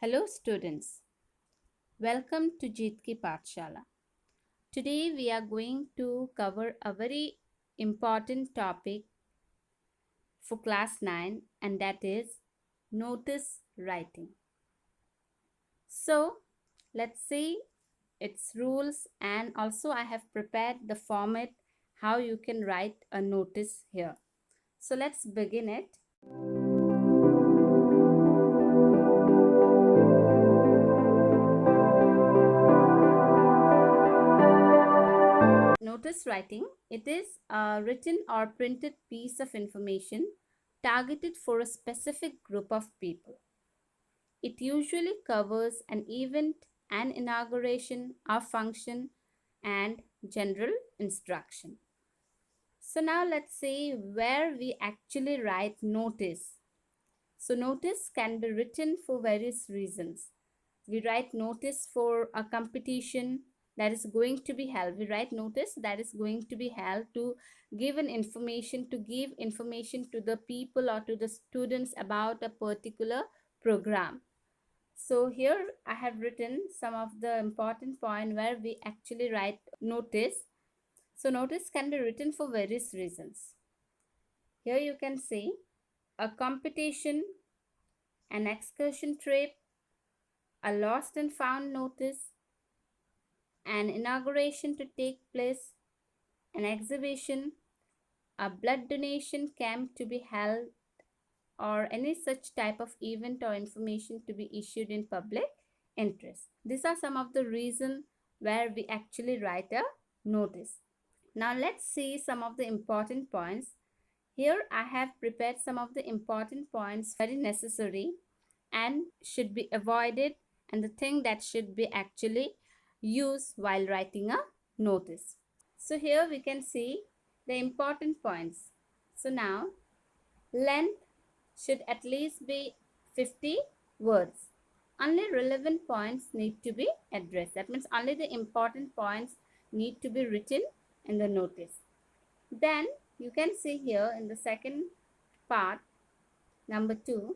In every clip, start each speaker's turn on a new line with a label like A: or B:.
A: Hello students, welcome to Jeetki Pathshala. Today we are going to cover a very important topic for class 9, and that is notice writing. So let's see its rules, and also I have prepared the format how you can write a notice here. So let's begin it. Notice writing, it is a written or printed piece of information targeted for a specific group of people. It usually covers an event, an inauguration, a function, and general instruction. So now let's see where we actually write notice. So notice can be written for various reasons. We write notice for a competition that is going to be held. We write notice that is going to be held to give information to the people or to the students about a particular program. So here I have written some of the important points where we actually write notice. So notice can be written for various reasons. Here you can see a competition, an excursion trip, a lost and found notice, an inauguration to take place, an exhibition, a blood donation camp to be held, or any such type of event or information to be issued in public interest. These are some of the reasons where we actually write a notice. Now let's see some of the important points. Here I have prepared some of the important points very necessary and should be avoided, and the thing that should be actually used while writing a notice. So here we can see the important points. So now length should at least be 50 words. Only relevant points need to be addressed. That means only the important points need to be written in the notice. Then you can see here in the second part, number 2,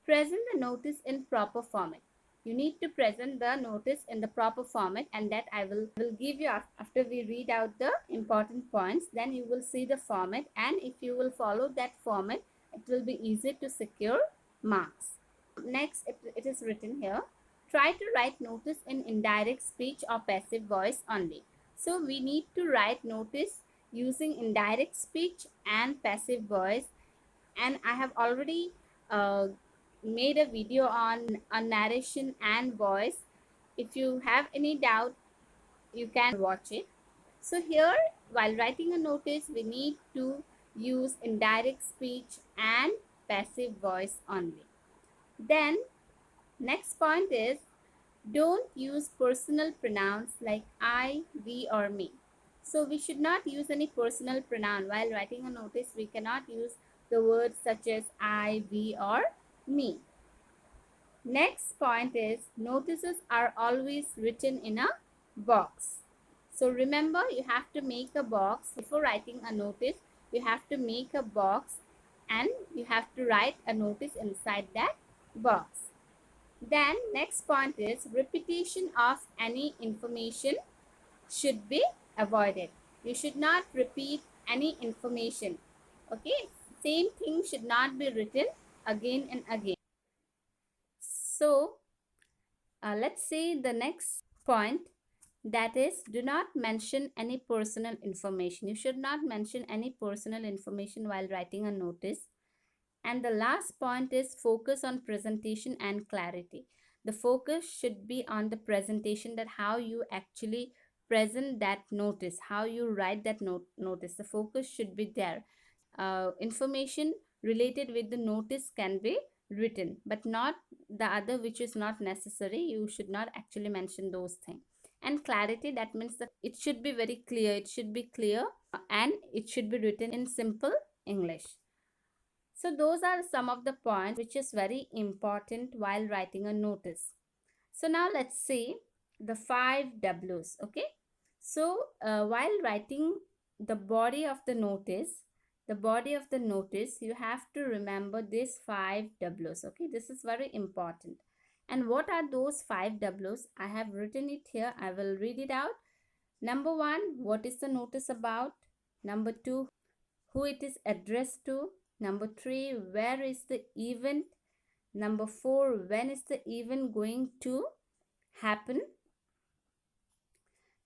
A: present the notice in proper format. You need to present the notice in the proper format, and that I will give you after we read out the important points. Then you will see the format, and if you will follow that format, it will be easy to secure marks. Next, it is written here, try to write notice in indirect speech or passive voice only. So we need to write notice using indirect speech and passive voice, and I have already made a video on narration and voice. If you have any doubt, you can watch it. So here, while writing a notice, we need to use indirect speech and passive voice only. Then next point is, don't use personal pronouns like I, we, or me. So we should not use any personal pronoun while writing a notice. We cannot use the words such as I, we, or me. Next point is, notices are always written in a box. So remember, you have to make a box before writing a notice. You have to make a box and you have to write a notice inside that box. Then next point is, repetition of any information should be avoided. You should not repeat any information. Okay, same thing should not be written again and again. So let's see the next point, that is, do not mention any personal information. You should not mention any personal information while writing a notice. And the last point is, focus on presentation and clarity. The focus should be on the presentation, that how you actually present that notice, how you write that notice. The focus should be there. Information related with the notice can be written, but not the other which is not necessary. You should not actually mention those things. And clarity, that means that it should be very clear. It should be clear and it should be written in simple English. So those are some of the points which is very important while writing a notice. So now let's see the 5 W's. Okay. So while writing the body of the notice, you have to remember these 5 W's. Okay. This is very important. And what are those 5 W's? I have written it here. I will read it out. Number 1, what is the notice about? Number 2, who it is addressed to. Number 3, where is the event? Number 4, when is the event going to happen?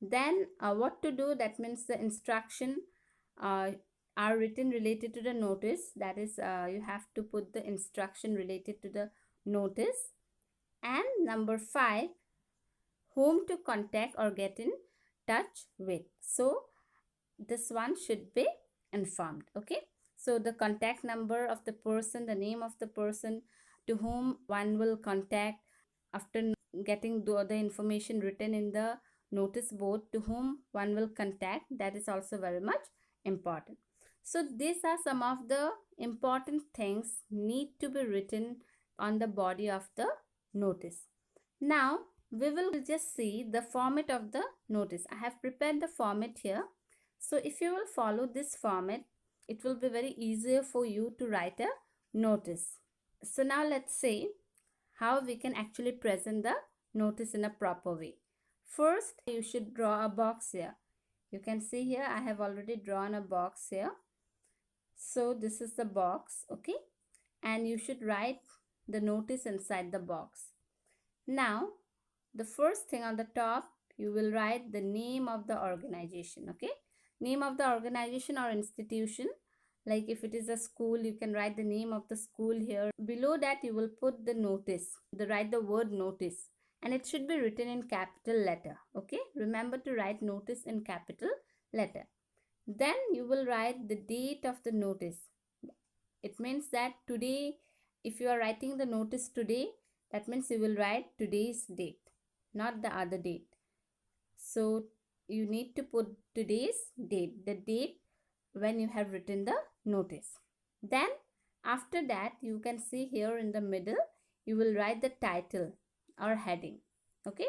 A: Then what to do, that means the instruction are written related to the notice. That is, you have to put the instruction related to the notice. And number 5, whom to contact or get in touch with. So this one should be informed. Okay, so the contact number of the person, the name of the person to whom one will contact after getting the information written in the notice board, to whom one will contact, that is also very much important. So these are some of the important things need to be written on the body of the notice. Now we will just see the format of the notice. I have prepared the format here. So if you will follow this format, it will be very easier for you to write a notice. So now let's see how we can actually present the notice in a proper way. First, you should draw a box here. You can see here I have already drawn a box here. So this is the box, okay? And you should write the notice inside the box. Now, the first thing on the top, you will write the name of the organization, okay? Name of the organization or institution. Like if it is a school, you can write the name of the school here. Below that, you will put the notice, write the word notice, and it should be written in capital letter, okay? Remember to write notice in capital letter. Then you will write the date of the notice. It means that today, if you are writing the notice today, that means you will write today's date, not the other date. So you need to put today's date, the date when you have written the notice. Then after that, you can see here in the middle, you will write the title or heading, okay?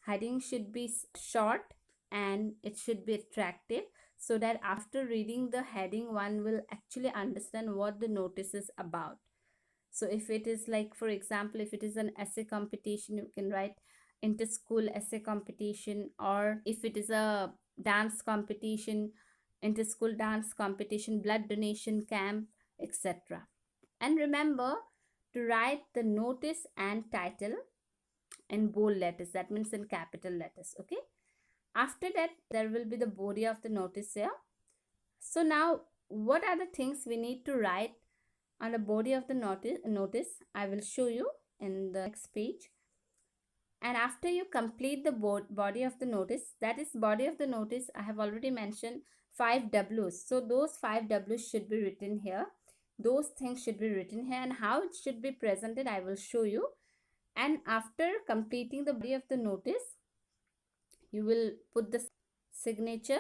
A: Heading should be short and it should be attractive, so that after reading the heading, one will actually understand what the notice is about. So if it is like, for example, if it is an essay competition, you can write inter-school essay competition, or if it is a dance competition, inter-school dance competition, blood donation camp, etc. And remember to write the notice and title in bold letters, that means in capital letters, okay? After that, there will be the body of the notice here. So now, what are the things we need to write on the body of the notice? I will show you in the next page. And after you complete the body of the notice, that is body of the notice, I have already mentioned 5 W's. So those 5 W's should be written here. Those things should be written here, and how it should be presented, I will show you. And after completing the body of the notice, you will put the signature,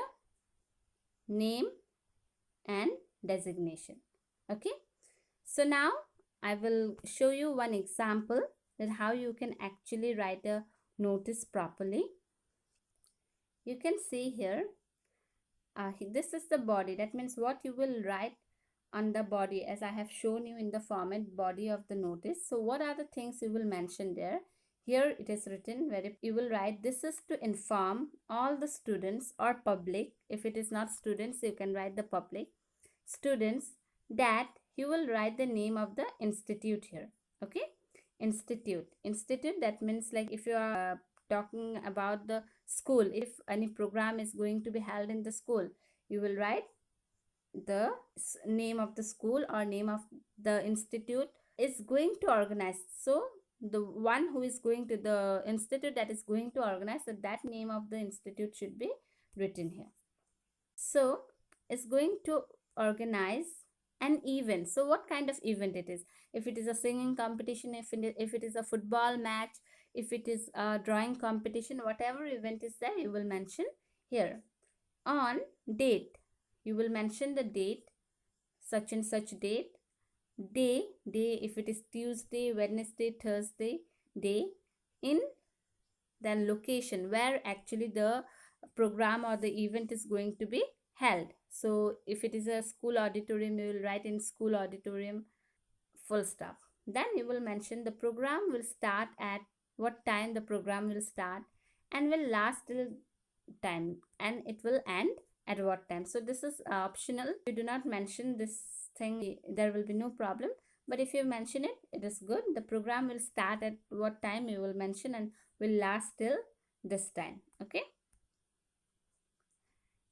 A: name, and designation, okay? So now I will show you one example that how you can actually write a notice properly. You can see here, this is the body. That means what you will write on the body, as I have shown you in the format body of the notice. So what are the things you will mention there? Here it is written where you will write, this is to inform all the students or public. If it is not students, you can write the public. Students, that you will write the name of the institute here, okay? Institute, that means like if you are talking about the school, if any program is going to be held in the school, you will write the name of the school or name of the institute is going to organize. So the one who is going to the institute that is going to organize, so that name of the institute should be written here. So it's going to organize an event. So what kind of event it is? If it is a singing competition, if it is a football match, if it is a drawing competition, whatever event is there, you will mention here. On date, you will mention the date, such and such date. Day, if it is Tuesday, Wednesday, Thursday, day. In, then location, where actually the program or the event is going to be held. So if it is a school auditorium, you will write in school auditorium, full stop. Then you will mention the program will start at what time the program will start and will last till time, and it will end at what time. So this is optional. If you do not mention this thing, there will be no problem, but if you mention it, it is good. The program will start at what time you will mention and will last till this time. Okay.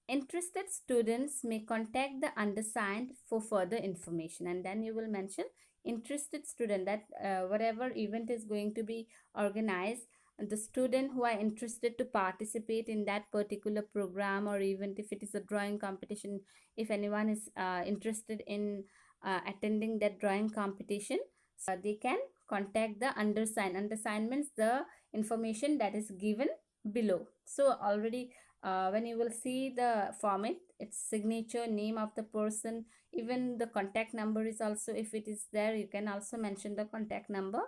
A: Interested students may contact the undersigned for further information, and then you will mention interested student, that whatever event is going to be organized, the student who are interested to participate in that particular program or event, if it is a drawing competition, if anyone is interested in attending that drawing competition, so they can contact the undersigned. Undersigned means the information that is given below. So already when you will see the format, its signature, name of the person, even the contact number is also, if it is there, you can also mention the contact number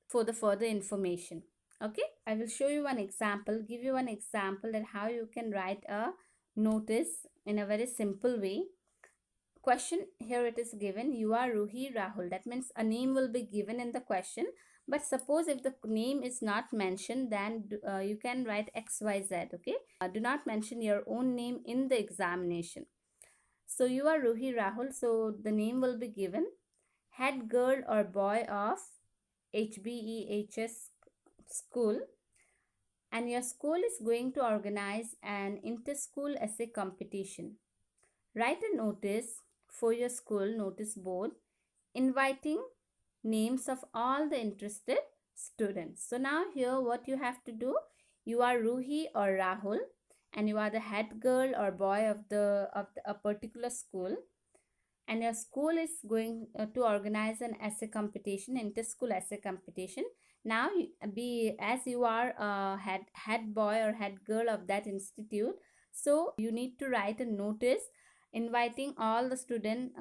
A: for the further information. Okay, I will show you one example, give you one example that how you can write a notice in a very simple way. Question, here it is given, you are Ruhi Rahul. That means a name will be given in the question, but suppose if the name is not mentioned, then you can write XYZ. Okay, do not mention your own name in the examination. So you are Ruhi Rahul, so the name will be given, head girl or boy of HBEHS school, and your school is going to organize an inter-school essay competition. Write a notice for your school notice board inviting names of all the interested students. So now here what you have to do, you are Ruhi or Rahul and you are the head girl or boy of a particular school, and your school is going to organize an essay competition, inter-school essay competition. Now be as you are a head boy or head girl of that institute, so you need to write a notice inviting all the students,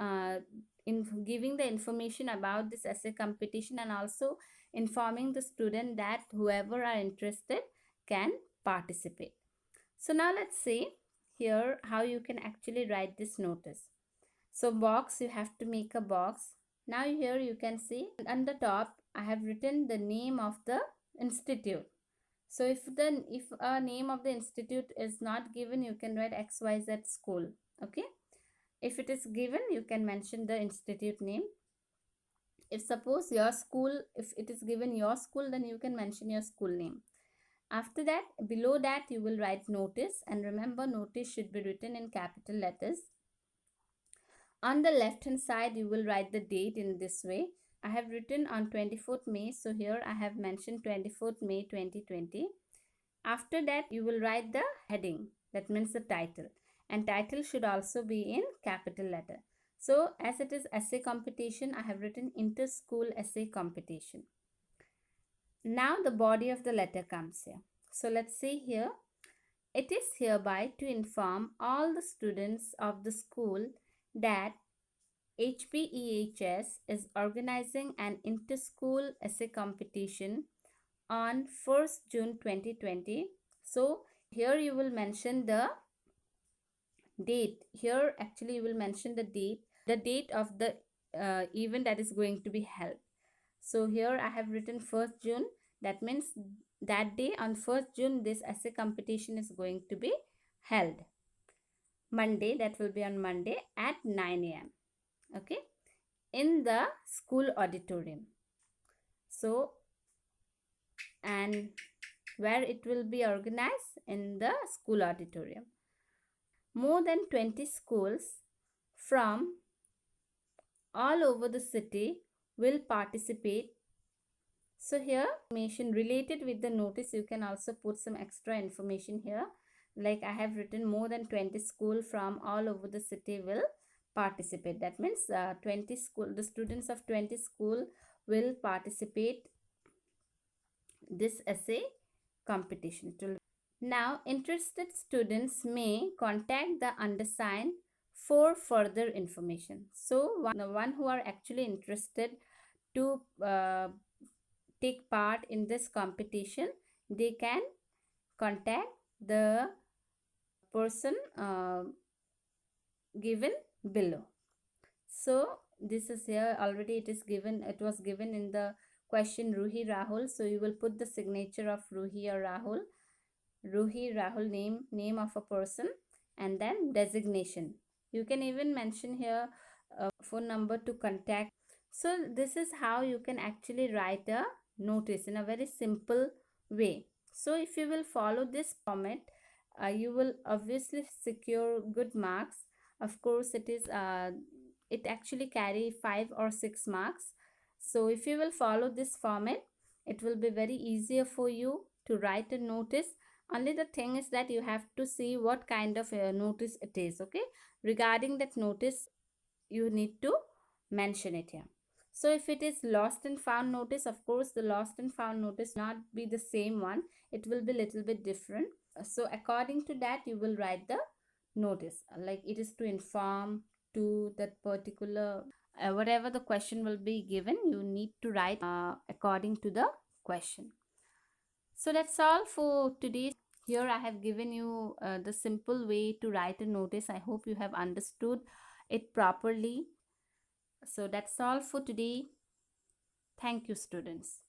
A: in giving the information about this essay competition, and also informing the student that whoever are interested can participate. So now let's see here how you can actually write this notice. So box, you have to make a box. Now here you can see on the top I have written the name of the institute. So if a name of the institute is not given, you can write XYZ school. Okay. If it is given, you can mention the institute name. If suppose your school, if it is given your school, then you can mention your school name. After that, below that you will write notice, and remember notice should be written in capital letters. On the left hand side, you will write the date in this way. I have written on 24th May. So here I have mentioned 24th May 2020. After that, you will write the heading. That means the title. And title should also be in capital letter. So as it is essay competition, I have written inter-school essay competition. Now the body of the letter comes here. So let's see here. It is hereby to inform all the students of the school that HPEHS is organizing an inter-school essay competition on 1st June 2020. So here you will mention the date. Here actually you will mention the date of the event that is going to be held. So here I have written 1st June. That means that day on 1st June this essay competition is going to be held. Monday, that will be on Monday at 9 a.m. Okay, in the school auditorium. So, and where it will be organized? In the school auditorium. More than 20 schools from all over the city will participate. So here information related with the notice, you can also put some extra information here. Like I have written more than 20 schools from all over the city will participate. That means 20 school, the students of 20 school will participate this essay competition. Now interested students may contact the undersigned for further information. So the one who are actually interested to take part in this competition, they can contact the person given below. So this is here already, it is given, it was given in the question Ruhi Rahul. So you will put the signature of Ruhi or Rahul. Ruhi Rahul, name of a person, and then designation. You can even mention here a phone number to contact. So this is how you can actually write a notice in a very simple way. So if you will follow this format, you will obviously secure good marks. Of course, it actually carry 5 or 6 marks. So if you will follow this format, it will be very easier for you to write a notice. Only the thing is that you have to see what kind of a notice it is. Okay, regarding that notice, you need to mention it here. So if it is lost and found notice, of course the lost and found notice not be the same one, it will be little bit different. So according to that, you will write the notice, like it is to inform to that particular whatever the question will be given, you need to write according to the question. So that's all for today. Here I have given you the simple way to write a notice. I hope you have understood it properly. So that's all for today. Thank you, students.